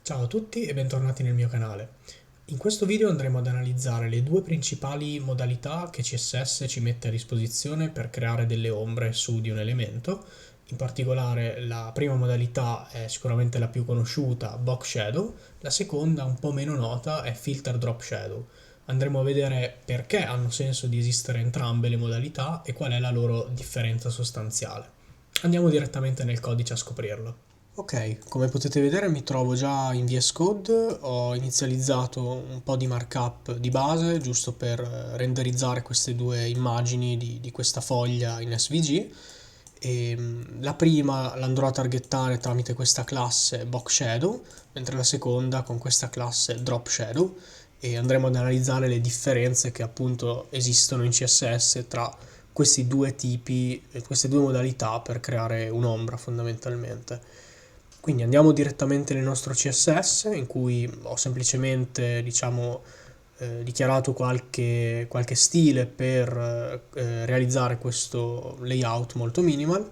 Ciao a tutti e bentornati nel mio canale. In questo video andremo ad analizzare le due principali modalità che CSS ci mette a disposizione per creare delle ombre su di un elemento. In particolare la prima modalità è sicuramente la più conosciuta, Box Shadow, la seconda, un po' meno nota, è Filter Drop Shadow. Andremo a vedere perché hanno senso di esistere entrambe le modalità e qual è la loro differenza sostanziale. Andiamo direttamente nel codice a scoprirlo. Ok, come potete vedere mi trovo già in VS Code, ho inizializzato un po' di markup di base giusto per renderizzare queste due immagini di questa foglia in SVG e la prima l'andrò a targettare tramite questa classe Box Shadow, mentre la seconda con questa classe Drop Shadow e andremo ad analizzare le differenze che appunto esistono in CSS tra questi due tipi, queste due modalità per creare un'ombra fondamentalmente. Quindi andiamo direttamente nel nostro CSS in cui ho semplicemente, dichiarato qualche stile per realizzare questo layout molto minimal.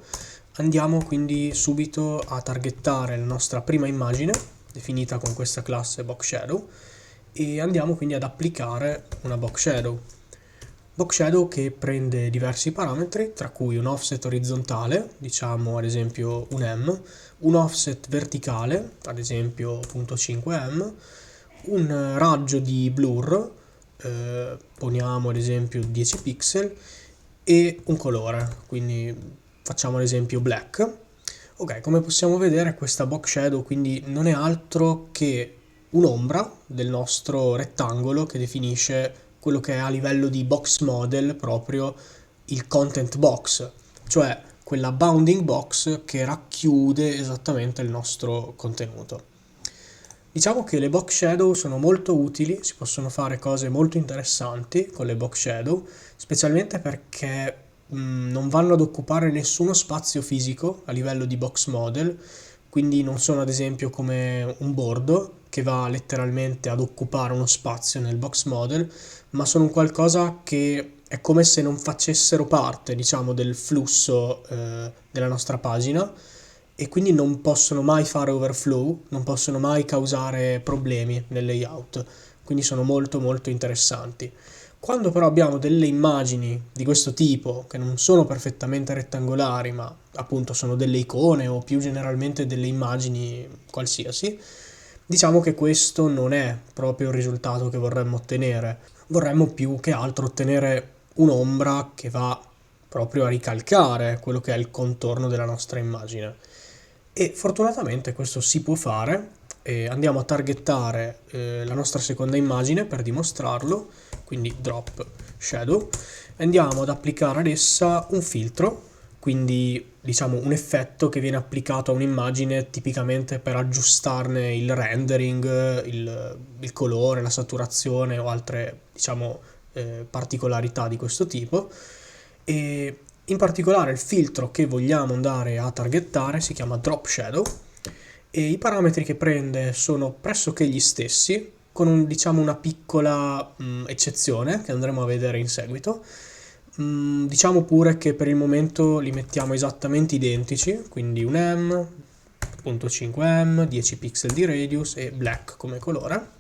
Andiamo quindi subito a targettare la nostra prima immagine, definita con questa classe Box Shadow, e andiamo quindi ad applicare una Box Shadow. Box Shadow che prende diversi parametri, tra cui un offset orizzontale, diciamo ad esempio un M, un offset verticale, ad esempio 0.5M, un raggio di blur, poniamo ad esempio 10 pixel, e un colore, quindi facciamo ad esempio black. Ok, come possiamo vedere questa Box Shadow quindi non è altro che un'ombra del nostro rettangolo che definisce quello che è a livello di box model proprio il content box, cioè quella bounding box che racchiude esattamente il nostro contenuto. Diciamo che le box shadow sono molto utili, si possono fare cose molto interessanti con le box shadow, specialmente perché non vanno ad occupare nessuno spazio fisico a livello di box model, quindi non sono ad esempio come un bordo che va letteralmente ad occupare uno spazio nel box model, ma sono un qualcosa che è come se non facessero parte, diciamo, del flusso della nostra pagina e quindi non possono mai fare overflow, non possono mai causare problemi nel layout, quindi sono molto molto interessanti. Quando però abbiamo delle immagini di questo tipo, che non sono perfettamente rettangolari, ma appunto sono delle icone o più generalmente delle immagini qualsiasi, diciamo che questo non è proprio il risultato che vorremmo ottenere. Vorremmo più che altro ottenere un'ombra che va proprio a ricalcare quello che è il contorno della nostra immagine. E fortunatamente questo si può fare. Andiamo a targettare la nostra seconda immagine per dimostrarlo, quindi drop shadow, e andiamo ad applicare ad essa un filtro, quindi diciamo un effetto che viene applicato a un'immagine tipicamente per aggiustarne il rendering, il colore, la saturazione o altre diciamo particolarità di questo tipo. E in particolare il filtro che vogliamo andare a targettare si chiama Drop Shadow e i parametri che prende sono pressoché gli stessi, con diciamo una piccola eccezione che andremo a vedere in seguito. Diciamo pure che per il momento li mettiamo esattamente identici, quindi un M, 0.5M, 10 pixel di radius e black come colore.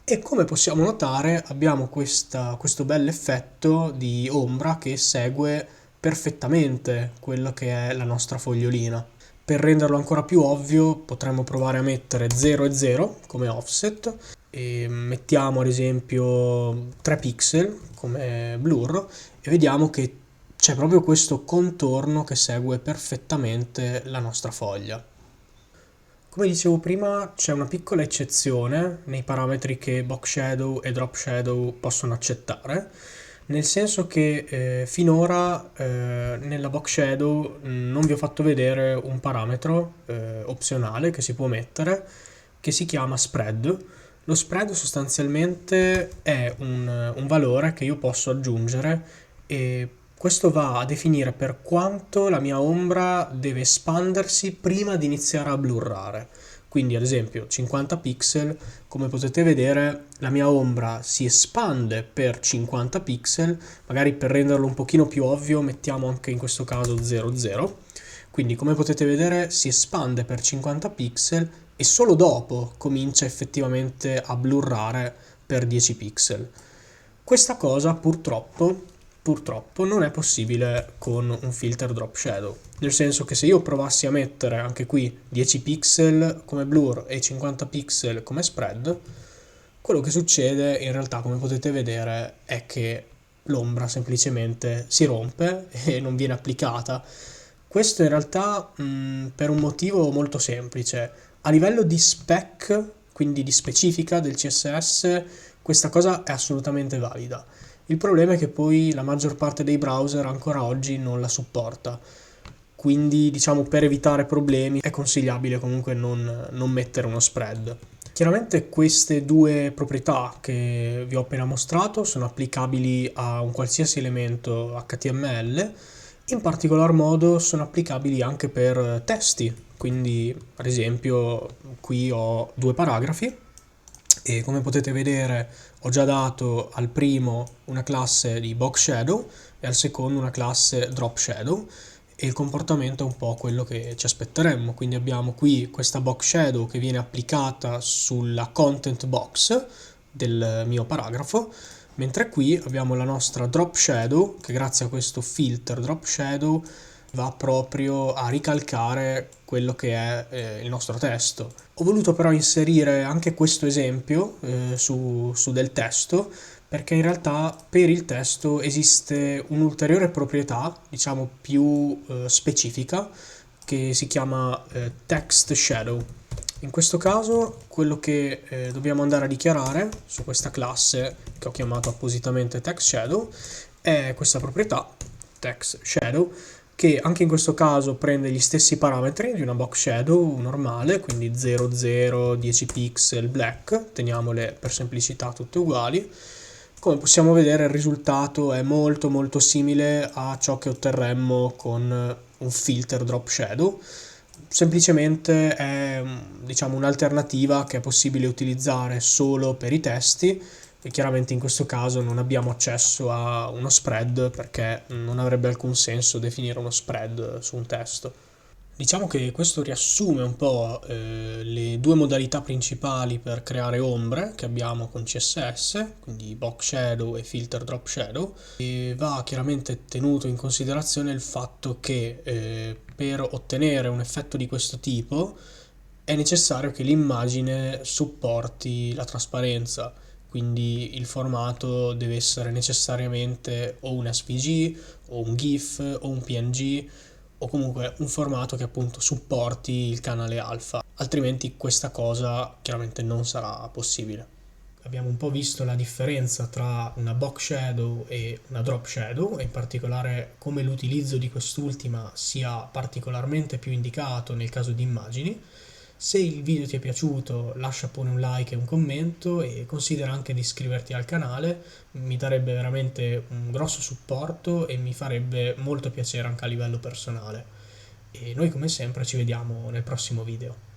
E come possiamo notare abbiamo questo bel effetto di ombra che segue perfettamente quello che è la nostra fogliolina. Per renderlo ancora più ovvio potremmo provare a mettere 0 e 0 come offset e mettiamo ad esempio 3 pixel come blur e vediamo che c'è proprio questo contorno che segue perfettamente la nostra foglia. Come dicevo prima, c'è una piccola eccezione nei parametri che Box Shadow e Drop Shadow possono accettare, nel senso che finora nella Box Shadow non vi ho fatto vedere un parametro opzionale che si può mettere, che si chiama Spread. Lo spread sostanzialmente è un valore che io posso aggiungere e questo va a definire per quanto la mia ombra deve espandersi prima di iniziare a blurrare. Quindi ad esempio 50 pixel, come potete vedere la mia ombra si espande per 50 pixel, magari per renderlo un pochino più ovvio mettiamo anche in questo caso 00. Quindi come potete vedere si espande per 50 pixel e solo dopo comincia effettivamente a blurrare per 10 pixel. Questa cosa purtroppo non è possibile con un filter drop shadow, nel senso che se io provassi a mettere anche qui 10 pixel come blur e 50 pixel come spread, quello che succede in realtà, come potete vedere, è che l'ombra semplicemente si rompe e non viene applicata. Questo in realtà per un motivo molto semplice. A livello di spec, quindi di specifica del CSS, questa cosa è assolutamente valida. Il problema è che poi la maggior parte dei browser ancora oggi non la supporta. Quindi, diciamo, per evitare problemi è consigliabile comunque non mettere uno spread. Chiaramente queste due proprietà che vi ho appena mostrato sono applicabili a un qualsiasi elemento HTML, in particolar modo sono applicabili anche per testi, quindi ad esempio qui ho due paragrafi e come potete vedere ho già dato al primo una classe di box shadow e al secondo una classe drop shadow, e il comportamento è un po' quello che ci aspetteremmo. Quindi abbiamo qui questa box shadow che viene applicata sulla content box del mio paragrafo, mentre qui abbiamo la nostra drop shadow che grazie a questo filter drop shadow va proprio a ricalcare quello che è il nostro testo. Ho voluto però inserire anche questo esempio su del testo, perché in realtà per il testo esiste un'ulteriore proprietà, diciamo più specifica, che si chiama text shadow. In questo caso quello che dobbiamo andare a dichiarare su questa classe che ho chiamato appositamente text shadow è questa proprietà text shadow, che anche in questo caso prende gli stessi parametri di una box shadow normale, quindi 0, 0, 10 pixel, black, teniamole per semplicità tutte uguali. Come possiamo vedere il risultato è molto simile a ciò che otterremmo con un filter drop shadow, semplicemente è, diciamo, un'alternativa che è possibile utilizzare solo per i testi, e chiaramente in questo caso non abbiamo accesso a uno spread perché non avrebbe alcun senso definire uno spread su un testo. Diciamo che questo riassume un po' le due modalità principali per creare ombre che abbiamo con CSS, quindi box shadow e filter drop shadow, e va chiaramente tenuto in considerazione il fatto che per ottenere un effetto di questo tipo è necessario che l'immagine supporti la trasparenza, quindi il formato deve essere necessariamente o un SVG o un GIF o un PNG, o comunque un formato che appunto supporti il canale alfa, altrimenti questa cosa chiaramente non sarà possibile. Abbiamo un po' visto la differenza tra una box shadow e una drop shadow, e in particolare come l'utilizzo di quest'ultima sia particolarmente più indicato nel caso di immagini. Se il video ti è piaciuto lascia pure un like e un commento, e considera anche di iscriverti al canale, mi darebbe veramente un grosso supporto e mi farebbe molto piacere anche a livello personale. E noi come sempre ci vediamo nel prossimo video.